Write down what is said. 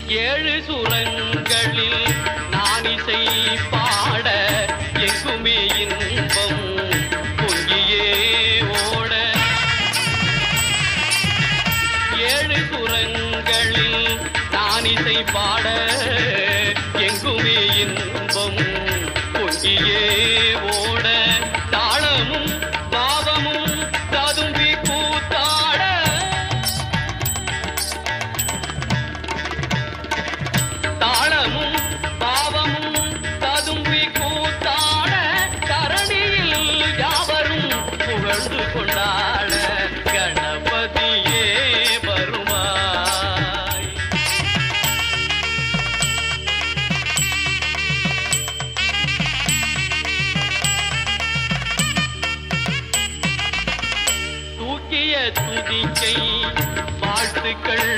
ஏழு சுரங்களில் நான் இசை பாட எங்குமே இன்பம் பொங்கியே ஓட. ஏழு சுரங்களில் நான் இசை பாட எங்குமே இன்பம் பொங்கியே ஓட. தாளமும் பாவமும் ததும்பி கூத்தாட. தாளமும் பாவமும் ததும்பி கூத்தாட. தரணியில் யாவரும் புகழ்ந்து கொண்டாட. கணபதியே வருவாய். தூக்கிய துதிக்கை வாழ்த்துக்கள்